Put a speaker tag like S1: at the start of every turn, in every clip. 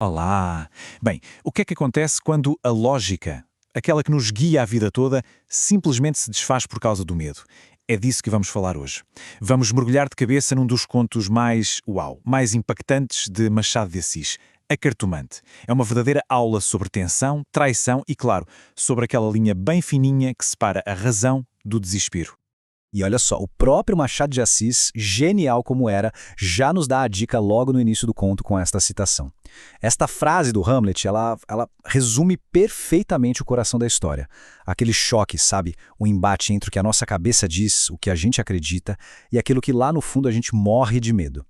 S1: Olá! Bem, o que é que acontece quando a lógica, aquela que nos guia a vida toda, simplesmente se desfaz por causa do medo? É disso que vamos falar hoje. Vamos mergulhar de cabeça num dos contos mais impactantes de Machado de Assis, A Cartomante. É uma verdadeira aula sobre tensão, traição e, claro, sobre aquela linha bem fininha que separa a razão do desespero.
S2: E olha só, o próprio Machado de Assis, genial como era, já nos dá a dica logo no início do conto com esta citação. Esta frase do Hamlet, ela resume perfeitamente o coração da história. Aquele choque, sabe? O embate entre o que a nossa cabeça diz, o que a gente acredita, e aquilo que lá no fundo a gente morre de medo.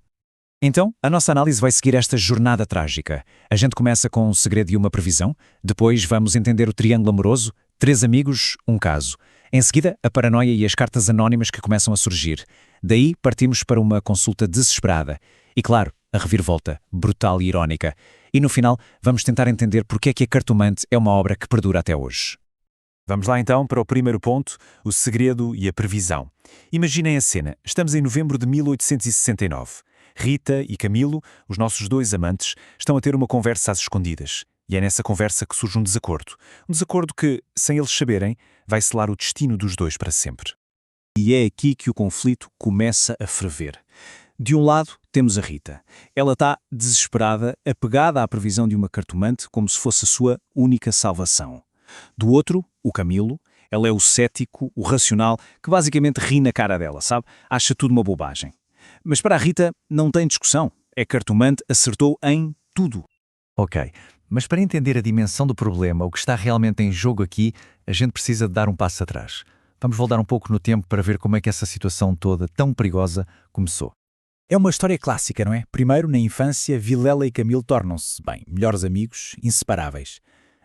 S1: Então, a nossa análise vai seguir esta jornada trágica. A gente começa com um segredo e uma previsão, depois vamos entender o triângulo amoroso, três amigos, um caso. Em seguida, a paranoia e as cartas anónimas que começam a surgir. Daí, partimos para uma consulta desesperada. E claro, a reviravolta, brutal e irónica. E no final, vamos tentar entender porque é que A Cartomante é uma obra que perdura até hoje. Vamos lá então para o primeiro ponto, o segredo e a previsão. Imaginem a cena, estamos em novembro de 1869. Rita e Camilo, os nossos dois amantes, estão a ter uma conversa às escondidas. E é nessa conversa que surge um desacordo. Um desacordo que, sem eles saberem, vai selar o destino dos dois para sempre.
S2: E é aqui que o conflito começa a ferver. De um lado, temos a Rita. Ela está desesperada, apegada à previsão de uma cartomante como se fosse a sua única salvação. Do outro, o Camilo. Ela é o cético, o racional, que basicamente ri na cara dela, sabe? Acha tudo uma bobagem. Mas para a Rita, não tem discussão. A cartomante acertou em tudo.
S1: Ok, mas para entender a dimensão do problema, o que está realmente em jogo aqui, a gente precisa de dar um passo atrás. Vamos voltar um pouco no tempo para ver como é que essa situação toda tão perigosa começou.
S2: É uma história clássica, não é? Primeiro, na infância, Vilela e Camilo tornam-se, melhores amigos, inseparáveis.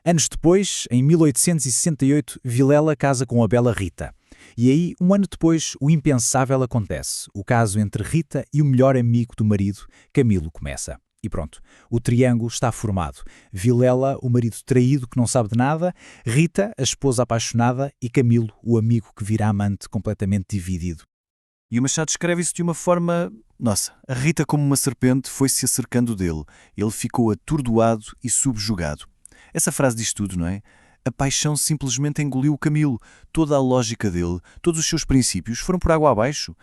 S2: Anos depois, em 1868, Vilela casa com a bela Rita. E aí, um ano depois, o impensável acontece. O caso entre Rita e o melhor amigo do marido, Camilo, começa. E pronto, o triângulo está formado. Vilela, o marido traído que não sabe de nada, Rita, a esposa apaixonada e Camilo, o amigo que vira amante completamente dividido.
S3: E o Machado escreve isso de uma forma... Nossa, a Rita como uma serpente foi-se acercando dele. Ele ficou atordoado e subjugado. Essa frase diz tudo, não é? A paixão simplesmente engoliu o Camilo. Toda a lógica dele, todos os seus princípios foram por água abaixo.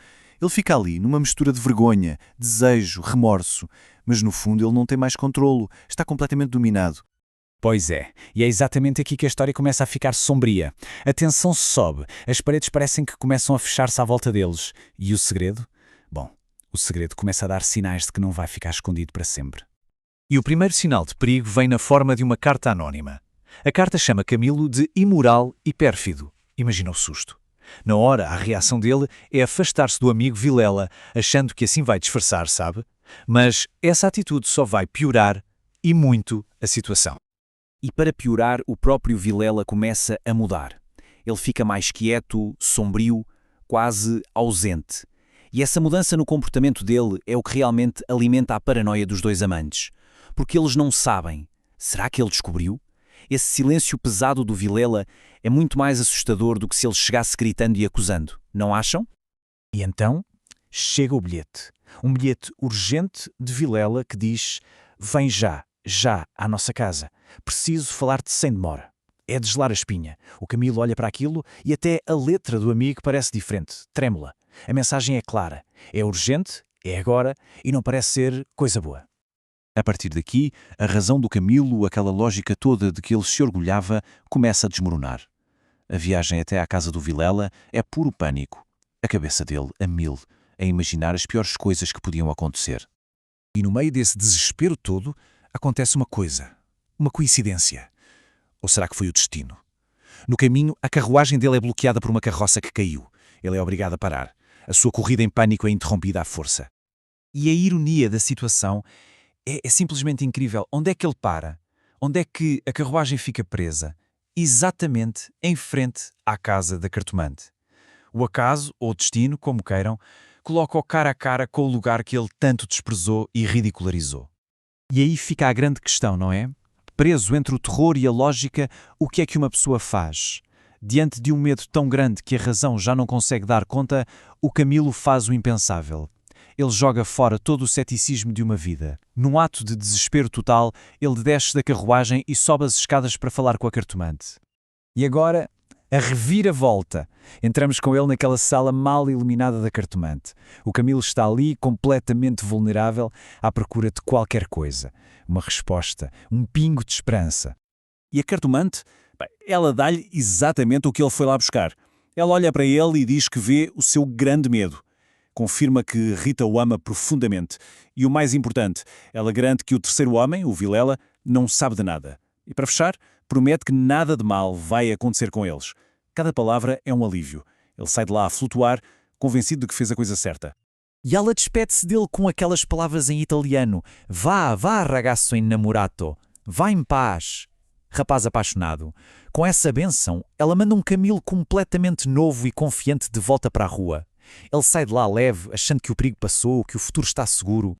S3: Ele fica ali, numa mistura de vergonha, desejo, remorso. Mas no fundo ele não tem mais controlo, está completamente dominado.
S2: Pois é, e é exatamente aqui que a história começa a ficar sombria. A tensão sobe, as paredes parecem que começam a fechar-se à volta deles. E o segredo? Bom, o segredo começa a dar sinais de que não vai ficar escondido para sempre.
S1: E o primeiro sinal de perigo vem na forma de uma carta anónima. A carta chama Camilo de imoral e pérfido. Imagina o susto. Na hora, a reação dele é afastar-se do amigo Vilela, achando que assim vai disfarçar, sabe? Mas essa atitude só vai piorar, e muito, a situação.
S2: E para piorar, o próprio Vilela começa a mudar. Ele fica mais quieto, sombrio, quase ausente. E essa mudança no comportamento dele é o que realmente alimenta a paranoia dos dois amantes. Porque eles não sabem. Será que ele descobriu? Esse silêncio pesado do Vilela é muito mais assustador do que se ele chegasse gritando e acusando. Não acham? E então, chega o bilhete. Um bilhete urgente de Vilela que diz: vem já, à nossa casa. Preciso falar-te sem demora. É de gelar a espinha. O Camilo olha para aquilo e até a letra do amigo parece diferente, trêmula. A mensagem é clara. É urgente, é agora e não parece ser coisa boa.
S3: A partir daqui, a razão do Camilo, aquela lógica toda de que ele se orgulhava, começa a desmoronar. A viagem até à casa do Vilela é puro pânico. A cabeça dele, a mil, a imaginar as piores coisas que podiam acontecer.
S2: E no meio desse desespero todo, acontece uma coisa. Uma coincidência. Ou será que foi o destino? No caminho, a carruagem dele é bloqueada por uma carroça que caiu. Ele é obrigado a parar. A sua corrida em pânico é interrompida à força. E a ironia da situação é simplesmente incrível. Onde é que ele para? Onde é que a carruagem fica presa? Exatamente em frente à casa da cartomante. O acaso, ou o destino, como queiram, coloca-o cara a cara com o lugar que ele tanto desprezou e ridicularizou. E aí fica a grande questão, não é? Preso entre o terror e a lógica, o que é que uma pessoa faz? Diante de um medo tão grande que a razão já não consegue dar conta, o Camilo faz o impensável.
S1: ele joga fora todo o ceticismo de uma vida. Num ato de desespero total, ele desce da carruagem e sobe as escadas para falar com a cartomante. E agora, a reviravolta. Entramos com ele naquela sala mal iluminada da cartomante. O Camilo está ali, completamente vulnerável, à procura de qualquer coisa. Uma resposta, um pingo de esperança.
S2: E a cartomante, ela dá-lhe exatamente o que ele foi lá buscar. Ela olha para ele e diz que vê o seu grande medo. Confirma que Rita o ama profundamente. E o mais importante, ela garante que o terceiro homem, o Vilela, não sabe de nada. E para fechar, promete que nada de mal vai acontecer com eles. Cada palavra é um alívio. Ele sai de lá a flutuar, convencido de que fez a coisa certa.
S1: E ela despede-se dele com aquelas palavras em italiano. Vá, vá, ragazzo innamorato. Vá em paz. Rapaz apaixonado. Com essa bênção, ela manda um Camilo completamente novo e confiante de volta para a rua. Ele sai de lá leve, achando que o perigo passou, que o futuro está seguro.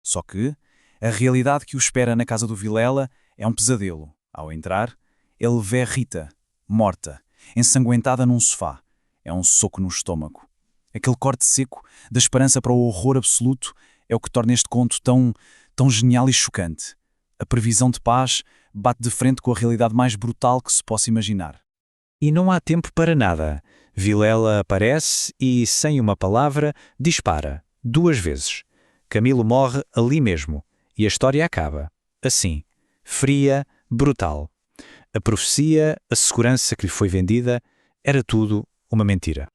S2: Só que a realidade que o espera na casa do Vilela é um pesadelo. Ao entrar, ele vê Rita, morta, ensanguentada num sofá. É um soco no estômago. Aquele corte seco, da esperança para o horror absoluto, é o que torna este conto tão genial e chocante. A previsão de paz bate de frente com a realidade mais brutal que se possa imaginar.
S1: E não há tempo para nada. Vilela aparece e, sem uma palavra, dispara, 2 vezes. Camilo morre ali mesmo. E a história acaba. Assim. Fria, brutal. A profecia, a segurança que lhe foi vendida, era tudo uma mentira.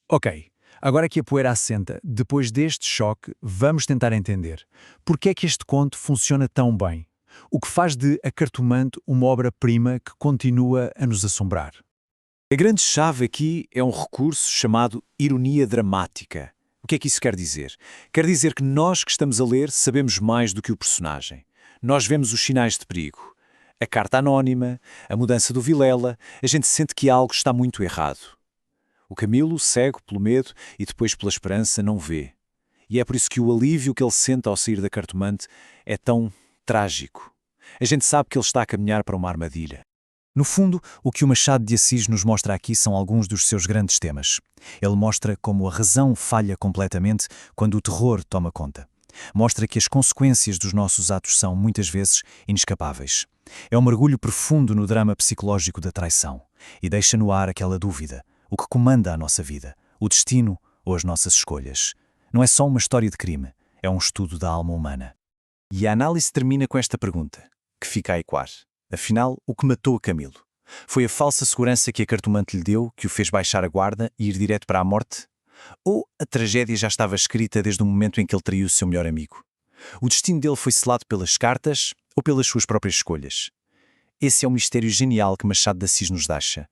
S1: Ok, agora que a poeira assenta, depois deste choque, vamos tentar entender porque é que este conto funciona tão bem. O que faz de A Cartomante uma obra-prima que continua a nos assombrar.
S2: A grande chave aqui é um recurso chamado ironia dramática. O que é que isso quer dizer? Quer dizer que nós que estamos a ler sabemos mais do que o personagem. Nós vemos os sinais de perigo. A carta anónima, a mudança do Vilela, a gente sente que algo está muito errado. O Camilo, cego pelo medo e depois pela esperança, não vê. E é por isso que o alívio que ele sente ao sair da cartomante é tão trágico. A gente sabe que ele está a caminhar para uma armadilha.
S1: No fundo, o que o Machado de Assis nos mostra aqui são alguns dos seus grandes temas. Ele mostra como a razão falha completamente quando o terror toma conta. Mostra que as consequências dos nossos atos são, muitas vezes, inescapáveis. É um mergulho profundo no drama psicológico da traição e deixa no ar aquela dúvida: o que comanda a nossa vida, o destino ou as nossas escolhas? Não é só uma história de crime, é um estudo da alma humana.
S2: E a análise termina com esta pergunta, que fica a ecoar. Afinal, o que matou a Camilo? Foi a falsa segurança que a cartomante lhe deu que o fez baixar a guarda e ir direto para a morte? Ou a tragédia já estava escrita desde o momento em que ele traiu o seu melhor amigo? O destino dele foi selado pelas cartas ou pelas suas próprias escolhas? Esse é o mistério genial que Machado de Assis nos deixa.